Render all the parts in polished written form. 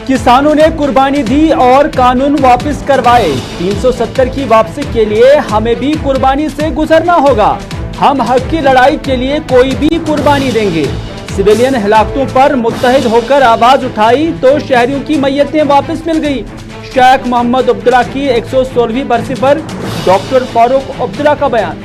किसानों ने कुर्बानी दी और कानून वापस करवाए। 370 की वापसी के लिए हमें भी कुर्बानी से गुजरना होगा। हम हक की लड़ाई के लिए कोई भी कुर्बानी देंगे। सिविलियन हलाकतों पर मुत्तहिद होकर आवाज उठाई तो शहरियों की मैयतें वापस मिल गई। शेख मोहम्मद अब्दुल्ला की 116वीं बरसी पर डॉक्टर फारूक अब्दुल्ला का बयान।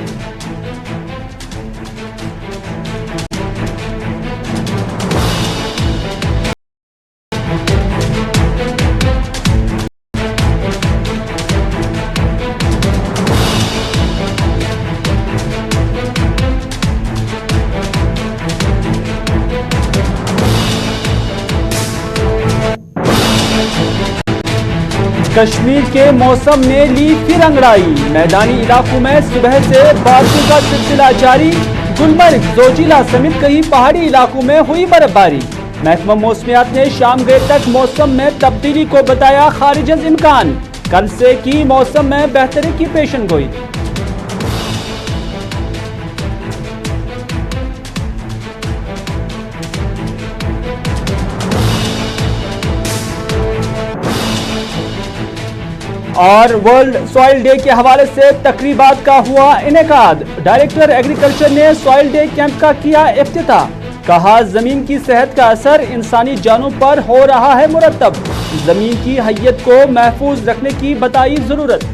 कश्मीर के मौसम ने ली फिर अंगड़ाई। मैदानी इलाकों में सुबह से बारिशों का सिलसिला जारी। गुलमर्ग, जोजिला समेत कई पहाड़ी इलाकों में हुई बर्फबारी। महकमा मौसमियात ने शाम गए तक मौसम में तब्दीली को बताया खारिज इम्कान। कल से की मौसम में बेहतरी की पेशन गोई। और वर्ल्ड सॉइल डे के हवाले से तकरीबात का हुआ इनेकाद। डायरेक्टर एग्रीकल्चर ने सॉइल डे कैंप का किया इफ्तिताह। कहा, जमीन की सेहत का असर इंसानी जानों पर हो रहा है मुरतब। जमीन की हैयत को महफूज रखने की बताई जरूरत।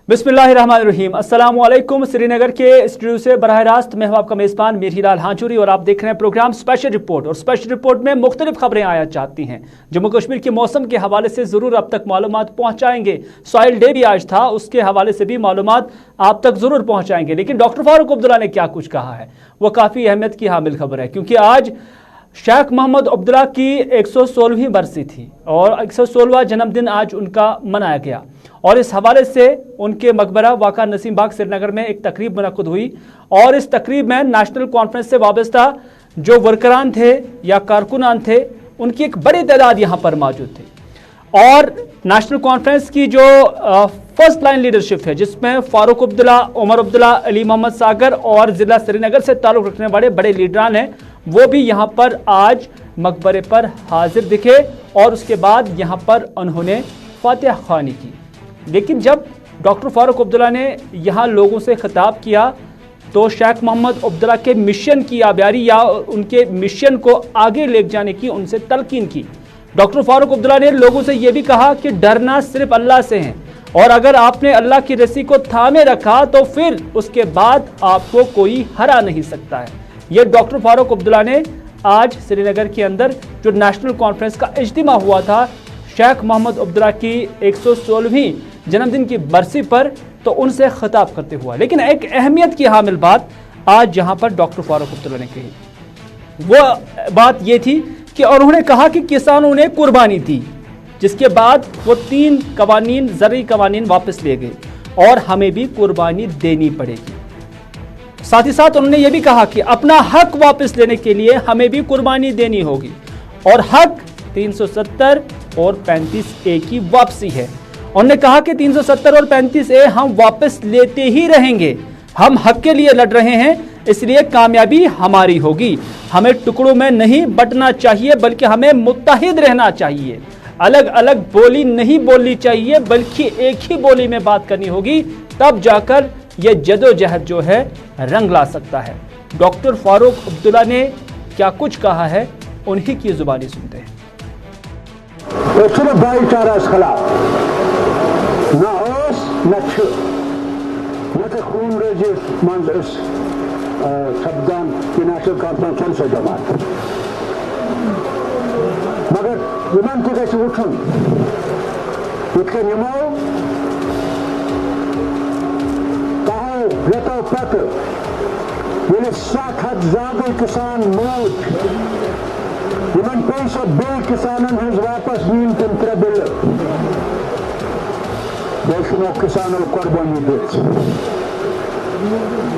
बिस्मिल्लाहिर्रहमानिर्रहीम। अस्सलाम वालेकुम। श्रीनगर के स्टूडियो से बराह रास्त मैं हूं आपका मेज़बान मीर हिलाल हांचुरी और आप देख रहे हैं प्रोग्राम स्पेशल रिपोर्ट। और स्पेशल रिपोर्ट में मुख्तलिफ खबरें आया चाहती हैं। जम्मू कश्मीर के मौसम के हवाले से ज़रूर अब तक मालूमात पहुँचाएंगे। सॉइल डे भी आज था, उसके हवाले से भी मालूमात आप तक ज़रूर पहुँचाएंगे। लेकिन डॉक्टर फारूक अब्दुल्ला ने क्या कुछ कहा है वो काफ़ी अहमियत की हामिल खबर है, क्योंकि आज शेख मोहम्मद अब्दुल्ला की 116वीं बरसी थी और 116वां जन्मदिन आज उनका मनाया गया। और इस हवाले से उनके मकबरा वाक़ा नसीम बाग श्रीनगर में एक तकरीब मुनक्कद हुई और इस तकरीब में नेशनल कॉन्फ्रेंस से वाबस्ता जो वर्करान थे या कारकुनान थे, उनकी एक बड़ी तादाद यहाँ पर मौजूद थी। और नेशनल कॉन्फ्रेंस की जो फर्स्ट लाइन लीडरशिप है, जिसमें फारूक अब्दुल्ला, उमर अब्दुल्ला, अली मोहम्मद सागर और ज़िला श्रीनगर से ताल्लुक़ रखने वाले बड़े लीडरान हैं, वो भी यहाँ पर आज मकबरे पर हाजिर दिखे और उसके बाद यहाँ पर उन्होंने फातिहा ख्वानी की। लेकिन जब डॉक्टर फारूक अब्दुल्ला ने यहाँ लोगों से खिताब किया तो शेख मोहम्मद अब्दुल्ला के मिशन की आबियारी या उनके मिशन को आगे ले जाने की उनसे तलकीन की। डॉक्टर फारूक अब्दुल्ला ने लोगों से यह भी कहा कि डरना सिर्फ अल्लाह से है और अगर आपने अल्लाह की रस्सी को थामे रखा तो फिर उसके बाद आपको कोई हरा नहीं सकता है। यह डॉक्टर फारूक अब्दुल्ला ने आज श्रीनगर के अंदर जो नेशनल कॉन्फ्रेंस का इज्तिमा हुआ था शेख मोहम्मद अब्दुल्ला की 116वीं जन्मदिन की बरसी पर, तो उनसे खिताब करते हुआ। लेकिन एक अहमियत की हामिल बात आज यहाँ पर डॉक्टर फारूक अब्दुल्ला ने कही, वो बात ये थी कि और उन्होंने कहा कि किसानों ने कुर्बानी दी, जिसके बाद वो 3 कवानीन ज़रूरी कवानीन वापस ले गए और हमें भी कुर्बानी देनी पड़ेगी। साथ ही साथ उन्होंने ये भी कहा कि अपना हक वापस लेने के लिए हमें भी कुर्बानी देनी होगी और हक 370 और 35A की वापसी है। उन्होंने कहा कि 370 और 35A हम वापस लेते ही रहेंगे। हम हक के लिए लड़ रहे हैं, इसलिए कामयाबी हमारी होगी। हमें टुकड़ों में नहीं बंटना चाहिए, बल्कि हमें मुत्तहिद रहना चाहिए। अलग अलग बोली नहीं बोलनी चाहिए, बल्कि एक ही बोली में बात करनी होगी। तब जाकर यह जदोजहद जो है रंग ला सकता है। डॉक्टर फारूक अब्दुल्ला ने क्या कुछ कहा है, उन्हीं की जुबानी सुनते हैं। खून रजिश मंज सपदान की नेशनल कॉन्फ्रेंस से जमात मगर यमन को गैसे उठन इतने निमो कहो रेतो पत्र ये 7 ज़्यादा किसान मौत यमन पैसा बिल किसानन हज वापस नीन तंत्र बिल देशों किसानों कुर्बानी दे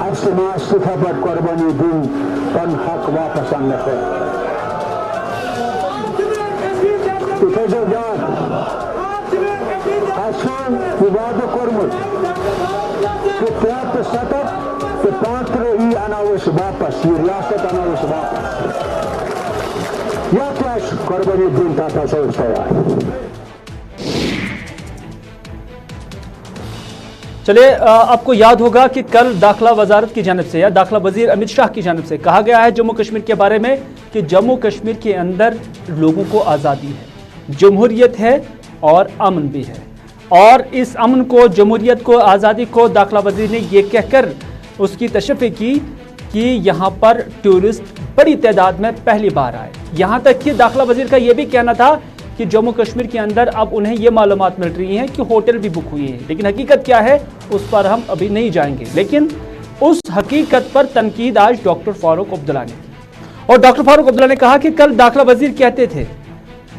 अब समाज सुखा पर कुर्बानी दिन पन हक वापस आने को वादे कोर्मुत कि 370 तो 5 अनावस वापस ये रियासत अनावस वापस या क्या कुर्बानी दिन था चलिए, आपको याद होगा कि कल दाखिला वजारत की जानिब से या दाखिला वजीर अमित शाह की जानिब से कहा गया है जम्मू कश्मीर के बारे में कि जम्मू कश्मीर के अंदर लोगों को आज़ादी है, जमहूरियत है और अमन भी है। और इस अमन को, जमहूरियत को, आज़ादी को दाखिला वजीर ने ये कहकर उसकी तशफ़ी की कि यहाँ पर टूरिस्ट बड़ी तादाद में पहली बार आए। यहाँ तक कि दाखिला वजीर का ये भी कहना था कि जम्मू कश्मीर के अंदर अब उन्हें ये मालूमात मिल रही हैं कि होटल भी बुक हुए हैं, लेकिन हकीकत क्या है उस पर हम अभी नहीं जाएंगे। लेकिन उस हकीकत पर तनकीद आज डॉक्टर फारूक अब्दुल्ला ने की और डॉक्टर फारूक अब्दुल्ला ने कहा कि कल दाखिला वजीर कहते थे,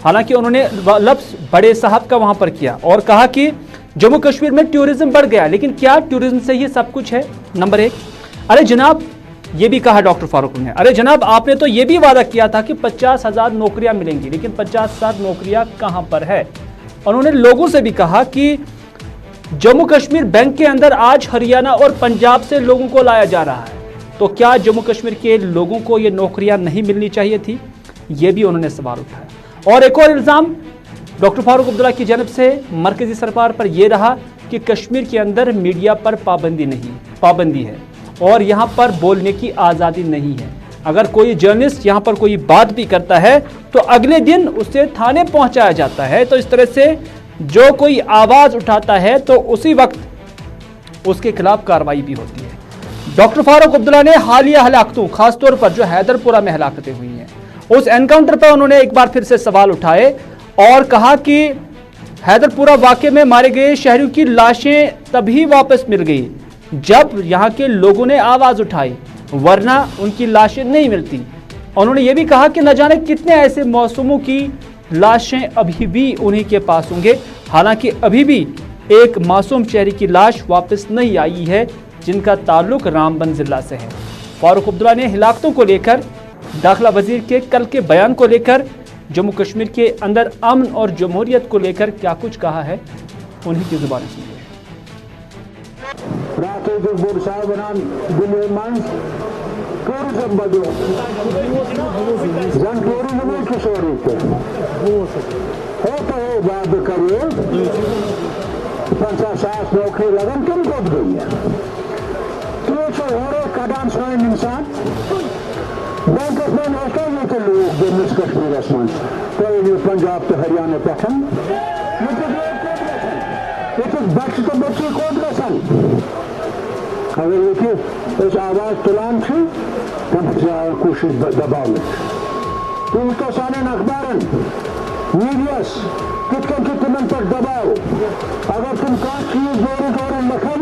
हालांकि उन्होंने लफ्ज़ बड़े साहब का वहां पर किया और कहा कि जम्मू कश्मीर में टूरिज्म बढ़ गया, लेकिन क्या टूरिज्म से ही सब कुछ है? नंबर 1। अरे जनाब, ये भी कहा डॉक्टर फारूक ने, अरे जनाब आपने तो ये भी वादा किया था कि 50,000 नौकरियां मिलेंगी, लेकिन 50,000 नौकरियां कहां पर है? उन्होंने लोगों से भी कहा कि जम्मू कश्मीर बैंक के अंदर आज हरियाणा और पंजाब से लोगों को लाया जा रहा है, तो क्या जम्मू कश्मीर के लोगों को ये नौकरियां नहीं मिलनी चाहिए थी? ये भी उन्होंने सवाल उठाया। और एक और इल्ज़ाम डॉक्टर फारूक अब्दुल्ला की जानब से मरकजी सरकार पर यह रहा कि कश्मीर के अंदर मीडिया पर पाबंदी है और यहाँ पर बोलने की आज़ादी नहीं है। अगर कोई जर्नलिस्ट यहाँ पर कोई बात भी करता है तो अगले दिन उसे थाने पहुँचाया जाता है। तो इस तरह से जो कोई आवाज़ उठाता है तो उसी वक्त उसके खिलाफ कार्रवाई भी होती है। डॉक्टर फारूक अब्दुल्ला ने हालिया हलाकतों, खासतौर पर जो हैदरपुरा में हलाकतें हुई हैं, उस एनकाउंटर पर उन्होंने एक बार फिर से सवाल उठाए और कहा कि हैदरपुरा वाक़े में मारे गए शहरियों की लाशें तभी वापस मिल गई जब यहाँ के लोगों ने आवाज़ उठाई, वरना उनकी लाशें नहीं मिलती। उन्होंने ये भी कहा कि न जाने कितने ऐसे मौसूमों की लाशें अभी भी उन्हीं के पास होंगे, हालांकि अभी भी एक मासूम शहरी की लाश वापस नहीं आई है जिनका ताल्लुक रामबन जिला से है। फारूक अब्दुल्ला ने हिलाकतों को लेकर, दाखिला वजीर के कल के बयान को लेकर, जम्मू कश्मीर के अंदर अमन और जमहूरियत को लेकर क्या कुछ कहा है, उन्हीं की जुबान सुनिए। टूरिज्म बदो जन टूरिज्म की सोरी पे हो बात करिए 50,000 नौकरी लगन कम कब गई है तो हो कदम सोए इंसान बैंक में नौकरी नहीं कर लोग जम्मू कश्मीर आसमान तो पंजाब तो हरियाणा पैठन तो बच्चे कौन गसन अगर देखिए इस आवाज तुलान थी तब कोशिश दबाव तुम तो साने अखबारन मीडियास कितन तुमन पर दबाव अगर तुम का चीज जोर लखन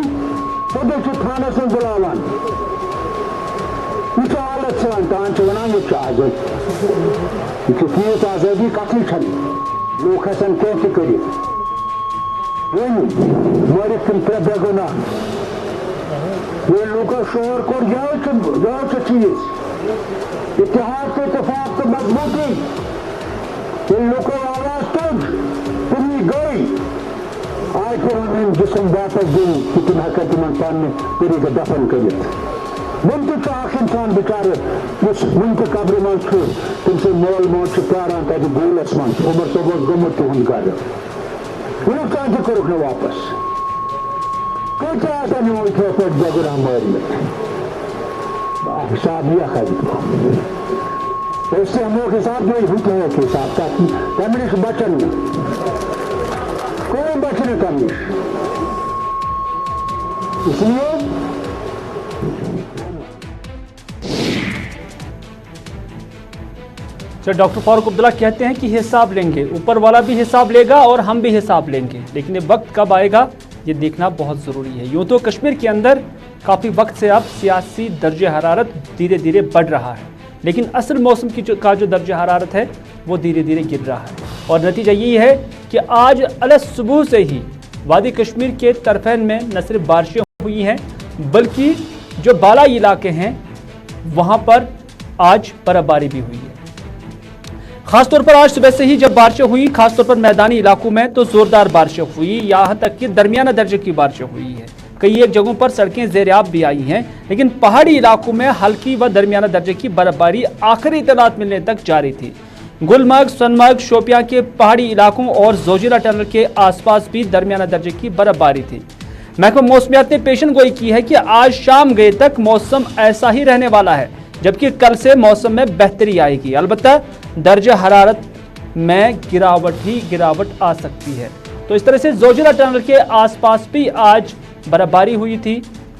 तो देखिए थाने से बुलावन यह हालत से तान वन यह आजादी आजादी कथी छन लोग हसन कह कर मर तुम त्रे बेगुना ये लोग शोर को जाओ चीज इतिहास के इतफाक तो मजबूती इन लोगों आवाज तक तुम्हें गई आज फिर उन्हें जिसम वापस दी कि तुम हकत मन पाने पूरी का दफन करिए मन तो चाक इंसान बेचारे उस मन के कब्र में छू तुमसे मोल मोल से प्यारा था जो गोलस मन उम्र तो बहुत गमत तो उनका उन्हें कहा करो ना वापस कोई ऐसा नहीं उठे पेट जगरा मर में साबिया खरीदो उससे हम लोग के साथ जो होते हैं के साथ ताकि कम्युनिस्ट बचन में कोई बचने कम्युनिस्ट इसलिए डॉक्टर फारूक अब्दुल्ला कहते हैं कि हिसाब लेंगे, ऊपर वाला भी हिसाब लेगा और हम भी हिसाब लेंगे, लेकिन ये वक्त कब आएगा ये देखना बहुत ज़रूरी है। यूँ तो कश्मीर के अंदर काफ़ी वक्त से अब सियासी दर्जे हरारत धीरे धीरे बढ़ रहा है, लेकिन असल मौसम की का जो दर्जे हरारत है वो धीरे धीरे गिर रहा है और नतीजा यही है कि आज अलग सुबह से ही वादी कश्मीर के तरफैन में न सिर्फ बारिशें हुई हैं बल्कि जो बालाई इलाके हैं वहाँ पर आज बर्फबारी भी हुई है। खासतौर पर आज सुबह से ही जब बारिशें हुई, खासतौर पर मैदानी इलाकों में तो जोरदार बारिशें हुई, यहाँ तक कि दरमियाना दर्जे की बारिशें हुई है। कई एक जगहों पर सड़कें ज़ेरियाब भी आई हैं, लेकिन पहाड़ी इलाकों में हल्की व दरमियाना दर्जे की बर्फबारी आखिरी इत्तलात मिलने तक जारी थी। गुलमर्ग, सोनमर्ग, शोपियां के पहाड़ी इलाकों और जोजिला टनल के आसपास भी दरमियाना दर्जे की बर्फबारी थी। महकमा मौसमियात ने पेशन गोई की है कि आज शाम गए तक मौसम ऐसा ही रहने वाला है, जबकि कल से मौसम में बेहतरी आएगी। अलबत्ता दर्जा हरारत में गिरावट आ सकती है। तो इस तरह से जोजिला टनल के आसपास भी आज बर्फबारी हुई थी,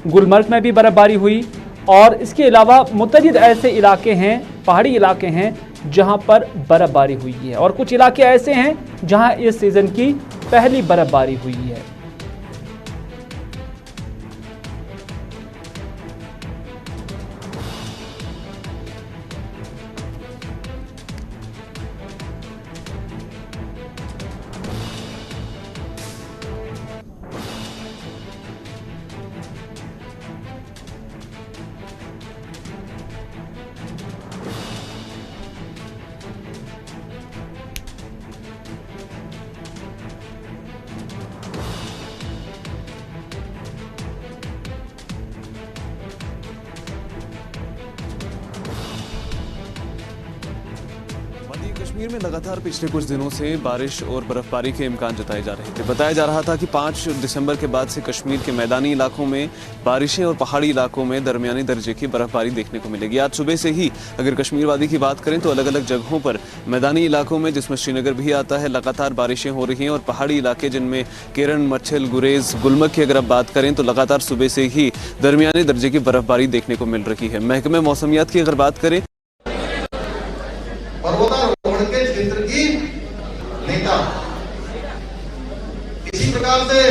गुलमर्ग में भी बर्फबारी हुई, और इसके अलावा मुतअद्दिद ऐसे इलाके हैं, पहाड़ी इलाके हैं जहां पर बर्फबारी हुई है, और कुछ इलाके ऐसे हैं जहां इस सीजन की पहली बर्फबारी हुई है। कश्मीर में लगातार पिछले कुछ दिनों से बारिश और बर्फबारी के इम्कान जताए जा रहे थे। बताया जा रहा था कि 5 दिसंबर के बाद से कश्मीर के मैदानी इलाकों में बारिशें और पहाड़ी इलाकों में दरमियानी दर्जे की बर्फबारी देखने को मिलेगी। आज सुबह से ही अगर कश्मीर वादी की बात करें तो अलग अलग जगहों पर मैदानी इलाकों में, जिसमें श्रीनगर भी आता है, लगातार बारिशें हो रही हैं, और पहाड़ी इलाके जिनमें केरन, मच्छल, गुरेज, गुलमर्ग की अगर आप बात करें तो लगातार सुबह से ही दरमियानी दर्जे की बर्फबारी देखने को मिल रही है। महकमा मौसमियात की अगर बात करें, पर्वतारोहण के क्षेत्र की नेता, इसी प्रकार से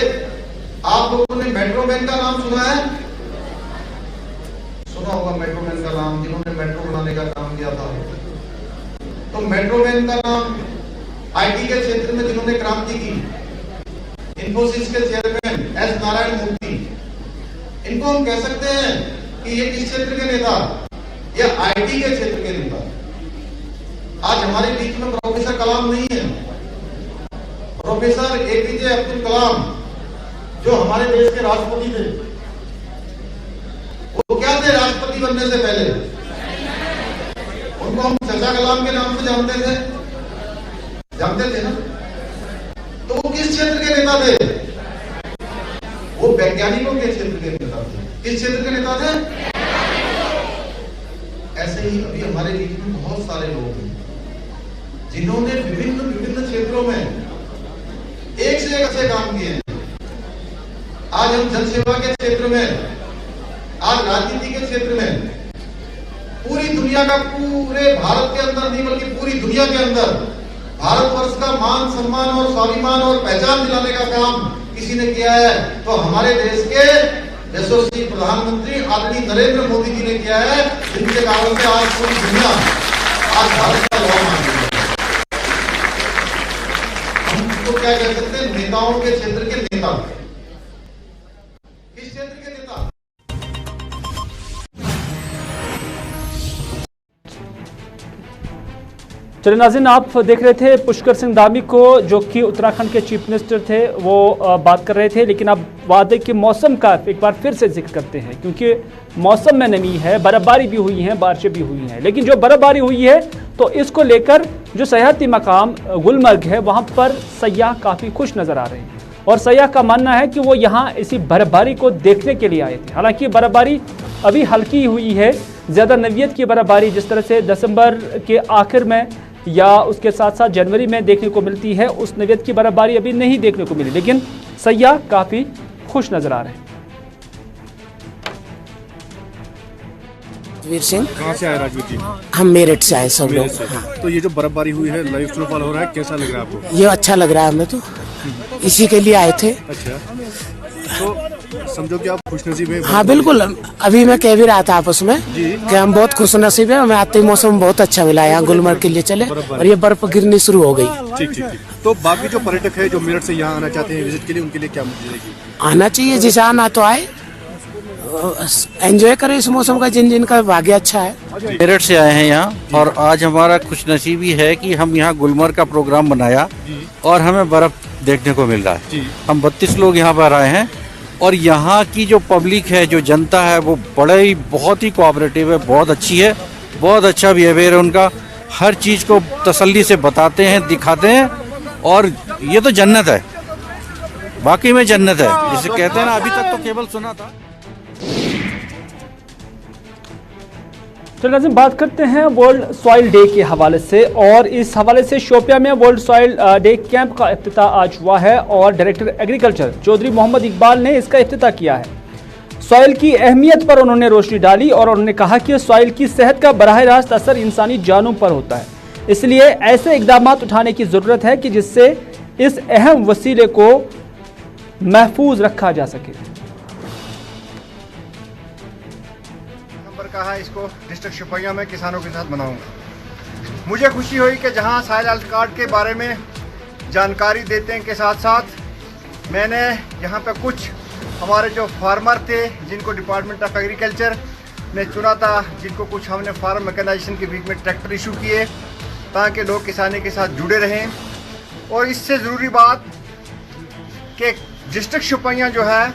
आप लोगों ने मेट्रो मैन का नाम सुना है, सुना होगा मेट्रो मैन का नाम, जिन्होंने मेट्रो बनाने का काम किया था। तो मेट्रो मैन का नाम, आईटी के क्षेत्र में जिन्होंने क्रांति की, इन्फोसिस के चेयरमैन एस नारायण मूर्ति, इनको हम कह सकते हैं कि ये किस क्षेत्र के नेता, या आईटी के क्षेत्र के नेता। आज हमारे बीच में प्रोफेसर कलाम नहीं है। प्रोफेसर एपीजे अब्दुल कलाम जो हमारे देश के राष्ट्रपति थे, वो क्या थे राष्ट्रपति बनने से पहले? उनको हम चाचा कलाम के नाम से जानते थे ना। तो वो किस क्षेत्र के नेता थे? वो वैज्ञानिकों के क्षेत्र के नेता थे। किस क्षेत्र के नेता थे? ऐसे ही अभी हमारे बीच में बहुत सारे लोग हैं जिन्होंने विभिन्न क्षेत्रों में एक से एक अच्छे काम किए हैं। आज हम जनसेवा के क्षेत्र में, आज राजनीति के क्षेत्र में पूरी दुनिया का, पूरे भारत के अंदर नहीं बल्कि पूरी दुनिया के अंदर भारतवर्ष का मान सम्मान और स्वाभिमान और पहचान दिलाने का काम किसी ने किया है तो हमारे देश के यशस्वी प्रधानमंत्री आदरणीय नरेंद्र मोदी जी ने किया है, जिनके कारण से आज पूरी दुनिया आज भारत का गौरव मान रही है। तो क्या कह सकते हैं, नेताओं के क्षेत्र के नेता। किस क्षेत्र के नेता? चलिए नाज़रीन, आप देख रहे थे पुष्कर सिंह धामी को, जो कि उत्तराखंड के चीफ मिनिस्टर थे, वो बात कर रहे थे। लेकिन अब वादे के मौसम का एक बार फिर से जिक्र करते हैं, क्योंकि मौसम में नमी है, बर्फबारी भी हुई है, बारिशें भी हुई हैं। लेकिन जो बर्फबारी हुई है तो इसको लेकर जो सयाहती मकाम गुलमर्ग है, वहाँ पर सयाह काफ़ी खुश नज़र आ रहे हैं, और सयाह का मानना है कि वो यहाँ इसी बर्फबारी को देखने के लिए आए थे। हालांकि बर्फबारी अभी हल्की हुई है, ज़्यादा नवीयत की बर्फबारी जिस तरह से दिसंबर के आखिर में या उसके साथ साथ जनवरी में देखने को मिलती है, उस नवीयत की बर्फबारी अभी नहीं देखने को मिली। लेकिन सयाह काफ़ी खुश नज़र आ रहे हैं। वीर सिंह। कहाँ से आए राजवीर जी? हम मेरठ से आए सब लोग। हाँ। तो ये जो बर्फबारी हुई है, लाइव स्नोफॉल हो रहा है, कैसा लग रहा है आपको? ये अच्छा लग रहा है, हमें तो इसी के लिए आए थे। अच्छा, तो समझो कि आप खुशनसीब हैं। हाँ बिल्कुल, अभी मैं कह भी रहा था आपस में कि हम बहुत खुशनसीब हैं, हमें आते ही मौसम बहुत अच्छा मिला। यहाँ गुलमर्ग के लिए चले और ये बर्फ गिरनी शुरू हो गई। ठीक ठीक ठीक। तो बाकी जो पर्यटक है जो मेरठ से यहाँ आना चाहते हैं विजिट के लिए, उनके लिए क्या मिलेगी? आना चाहिए, जिसे आना तो आए, एंजॉय करें इस मौसम का, जिन जिन का भाग्य अच्छा है। मेरठ से आए हैं यहाँ और आज हमारा खुशनसीबी है कि हम यहाँ गुलमर्ग का प्रोग्राम बनाया और हमें बर्फ देखने को मिल रहा है। हम 32 लोग यहाँ पर आए हैं और यहाँ की जो पब्लिक है, जो जनता है, वो बहुत ही कोऑपरेटिव है, बहुत अच्छी है, बहुत अच्छा बिहेवियर है उनका। हर चीज़ को तसल्ली से बताते हैं, दिखाते हैं और ये तो जन्नत है, वाकई में जन्नत है जिसे कहते हैं ना। अभी तक तो केवल सुना था। तो नाज़रीन, बात करते हैं वर्ल्ड सॉइल डे के हवाले से, और इस हवाले से शोपिया में वर्ल्ड सॉइल डे कैंप का इफ्तिताह आज हुआ है और डायरेक्टर एग्रीकल्चर चौधरी मोहम्मद इकबाल ने इसका इफ्तिताह किया है। सॉइल की अहमियत पर उन्होंने रोशनी डाली और उन्होंने कहा कि सॉइल की सेहत का बराह रास्त असर इंसानी जानों पर होता है, इसलिए ऐसे इकदाम उठाने की ज़रूरत है कि जिससे इस अहम वसीले को महफूज रखा जा सके। नंबर कहा इसको डिस्ट्रिक्ट शोपियां में किसानों के साथ मनाऊंगा। मुझे खुशी हुई कि जहां सॉइल हेल्थ कार्ड के बारे में जानकारी देते हैं के साथ साथ मैंने यहां पे कुछ हमारे जो फार्मर थे जिनको डिपार्टमेंट ऑफ एग्रीकल्चर ने चुना था, जिनको कुछ हमने फार्म मैकेनाइजेशन के बीच में ट्रैक्टर इशू किए ताकि लोग किसानी के साथ जुड़े रहें। और इससे ज़रूरी बात कि डिस्ट्रिक्ट शोपियां जो है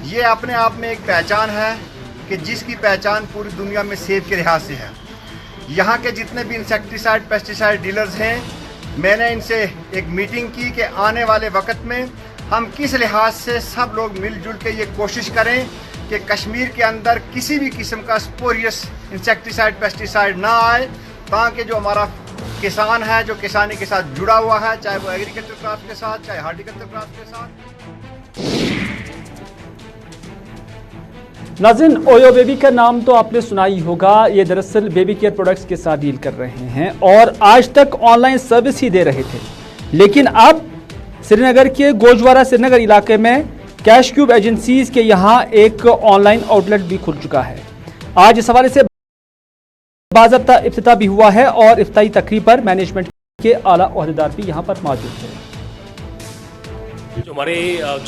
ये अपने आप में एक पहचान है कि जिसकी पहचान पूरी दुनिया में सेब के लिहाज से है। यहाँ के जितने भी इंसेक्टिसाइड पेस्टिसाइड डीलर्स हैं, मैंने इनसे एक मीटिंग की कि आने वाले वक्त में हम किस लिहाज से सब लोग मिलजुल के ये कोशिश करें कि कश्मीर के अंदर किसी भी किस्म का स्पोरियस इंसेक्टिसाइड पेस्टिसाइड ना आए, ताकि जो हमारा किसान है, जो किसानी के साथ जुड़ा हुआ है, चाहे वो एग्रीकल्चर क्रॉप के साथ, चाहे हार्टिकल्चर क्रॉप के साथ। नाज़रीन, ओयो बेबी का नाम तो आपने सुना ही होगा। ये दरअसल बेबी केयर प्रोडक्ट्स के साथ डील कर रहे हैं और आज तक ऑनलाइन सर्विस ही दे रहे थे, लेकिन अब श्रीनगर के गोजवारा श्रीनगर इलाके में कैश क्यूब एजेंसीज के यहाँ एक ऑनलाइन आउटलेट भी खुल चुका है। आज इस हवाले से बाज़ाब्ता इफ्तिताह भी हुआ है और इफ्तिताही तकरीब पर मैनेजमेंट के आला ओहदेदार भी यहाँ पर मौजूद थे। जो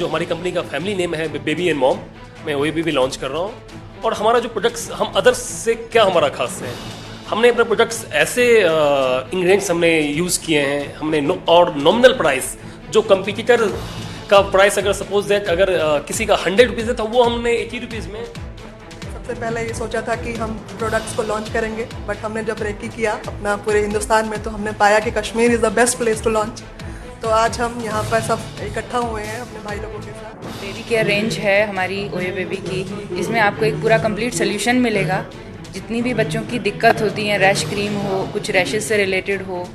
हमारी कंपनी का फैमिली नेम है बेबी एंड मॉम, मैं ओयो बेबी लॉन्च कर रहा हूँ। और हमारा जो प्रोडक्ट्स, हम अदर्स से क्या हमारा खास है, हमने अपने प्रोडक्ट्स ऐसे इंग्रेडिएंट्स हमने यूज़ किए हैं, हमने और नॉमिनल प्राइस जो कंपटीटर का प्राइस अगर सपोज दैट अगर किसी का 100 रुपीज़ है तो वो हमने 80 रुपीज़ में। सबसे पहले ये सोचा था कि हम प्रोडक्ट्स को लॉन्च करेंगे, बट हमने जब रेकी किया अपना पूरे हिंदुस्तान में तो हमने पाया कि Kashmir is the best place to launch. तो आज हम यहाँ पर सब इकट्ठा हुए हैं अपने भाई लोगों के साथ। बेबी केयर रेंज है हमारी ओयो बेबी की, इसमें आपको एक पूरा कंप्लीट सोल्यूशन मिलेगा। जितनी भी बच्चों की दिक्कत होती है, रैश क्रीम हो, कुछ रैशेज से रिलेटेड हो,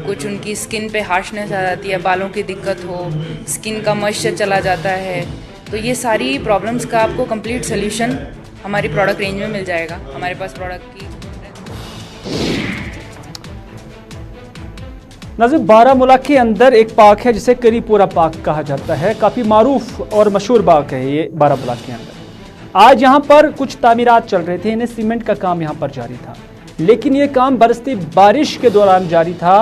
कुछ उनकी स्किन पे हार्शनेस आ जाती है, बालों की दिक्कत हो, स्किन का मॉइस्चर चला जाता है, तो ये सारी प्रॉब्लम्स का आपको कंप्लीट सोल्यूशन हमारी प्रोडक्ट रेंज में मिल जाएगा। हमारे पास प्रोडक्ट की नाज़रीन, बारामूला के अंदर एक पार्क है जिसे करीपुरा पार्क कहा जाता है। काफ़ी मारूफ और मशहूर पार्क है ये बारामूला के अंदर। आज यहाँ पर कुछ तामीरात चल रहे थे, इन्हें सीमेंट का काम यहाँ पर जारी था, लेकिन ये काम बरसती बारिश के दौरान जारी था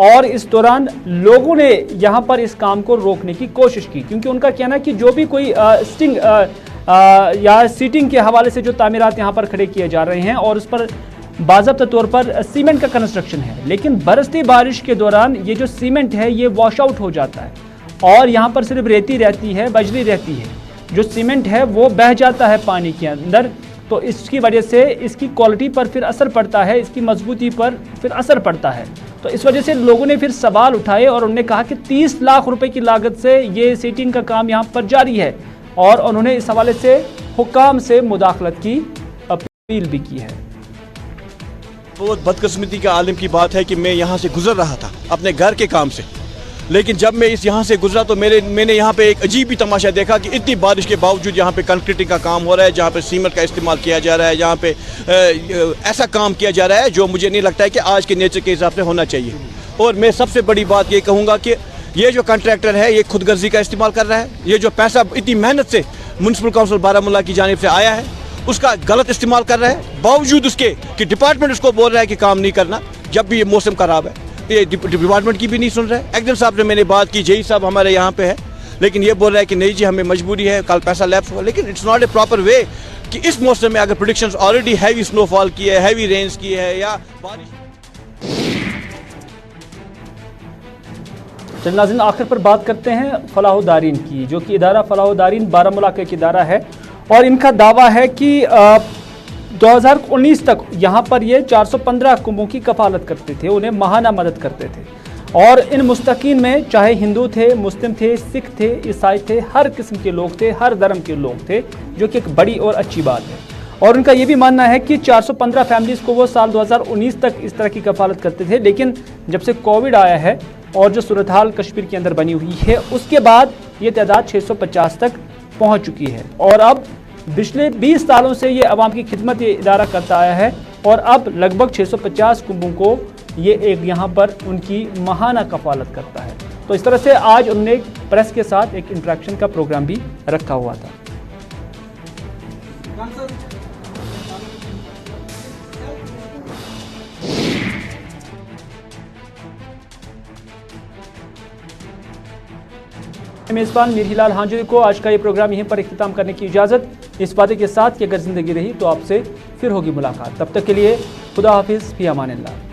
और इस दौरान लोगों ने यहाँ पर इस काम को रोकने की कोशिश की, क्योंकि उनका कहना है कि जो भी कोई स्टिंग या सीटिंग के हवाले से जो तामीरात यहाँ पर खड़े किए जा रहे हैं और उस पर बाज़ाब्ता तौर पर सीमेंट का कंस्ट्रक्शन है, लेकिन बरसती बारिश के दौरान ये जो सीमेंट है ये वॉश आउट हो जाता है और यहाँ पर सिर्फ रेती रहती है, बजरी रहती है। जो सीमेंट है वो बह जाता है पानी के अंदर, तो इसकी वजह से इसकी क्वालिटी पर फिर असर पड़ता है, इसकी मजबूती पर फिर असर पड़ता है। तो इस वजह से लोगों ने फिर सवाल उठाए और उन्होंने कहा कि 30 लाख रुपए की लागत से ये सीटिंग का काम यहाँ पर जारी है और उन्होंने इस हवाले से हुक्काम से मुदाखलत की अपील भी की है। बहुत बदकिस्मती का आलिम की बात है कि मैं यहाँ से गुजर रहा था अपने घर के काम से, लेकिन जब मैं यहाँ से गुजरा तो मैंने यहाँ पे एक अजीब ही तमाशा देखा कि इतनी बारिश के बावजूद यहाँ पे कंक्रीटिंग का काम हो रहा है, जहाँ पे सीमेंट का इस्तेमाल किया जा रहा है, जहाँ पे ऐसा काम किया जा रहा है जो मुझे नहीं लगता है कि आज के नेचर के हिसाब से होना चाहिए। और मैं सबसे बड़ी बात ये कहूँगा कि ये जो कॉन्ट्रैक्टर है ये खुदगर्जी का इस्तेमाल कर रहा है। ये जो पैसा इतनी मेहनत से म्युनिसिपल काउंसिल बारामूला की जानिब से आया है उसका गलत इस्तेमाल कर रहा है, बावजूद उसके कि डिपार्टमेंट उसको बोल रहा है कि काम नहीं करना जब भी ये मौसम खराब है। ये डिपार्टमेंट की भी नहीं सुन रहे। एक्जन साहब से मैंने बात की, जेई साहब हमारे यहाँ पे है, लेकिन ये बोल रहा है कि नहीं जी हमें मजबूरी है, कल पैसा लैप्स हुआ। लेकिन it's not a proper way कि इस मौसम में अगर प्रेडिक्शंस ऑलरेडी हैवी स्नोफॉल की है, हैवी रेन्स की है या बारिश। चलिए नाज़रीन, आखिर पर बात करते हैं फलाहुद्दारीन की, जो कि इदारा फलाहुद्दारीन बारामूला का एक इदारा है और इनका दावा है कि 2019 तक यहाँ पर ये 415 कुंभों की कफालत करते थे, उन्हें माहाना मदद करते थे। और इन मुस्तकीन में चाहे हिंदू थे, मुस्लिम थे, सिख थे, ईसाई थे, हर किस्म के लोग थे, हर धर्म के लोग थे, जो कि एक बड़ी और अच्छी बात है। और उनका ये भी मानना है कि 415 फैमिलीज़ को वो साल 2019 तक इस तरह की कफालत करते थे, लेकिन जब से कोविड आया है और जो सूरत हाल कश्मीर के अंदर बनी हुई है, उसके बाद ये तादाद 650 तक पहुँच चुकी है। और अब पिछले 20 सालों से ये अवाम की खिदमत ये इदारा करता आया है और अब लगभग 650 कुंभों को ये एक यहाँ पर उनकी माहाना कफालत करता है। तो इस तरह से आज उन्होंने प्रेस के साथ एक इंटरेक्शन का प्रोग्राम भी रखा हुआ था। मेज़बान मीर हिलाल हांजुरी को आज का ये प्रोग्राम यहीं पर इख्तिताम करने की इजाज़त, इस वादे के साथ कि अगर ज़िंदगी रही तो आपसे फिर होगी मुलाकात। तब तक के लिए खुदा हाफिज़, फ़ी अमानिल्लाह।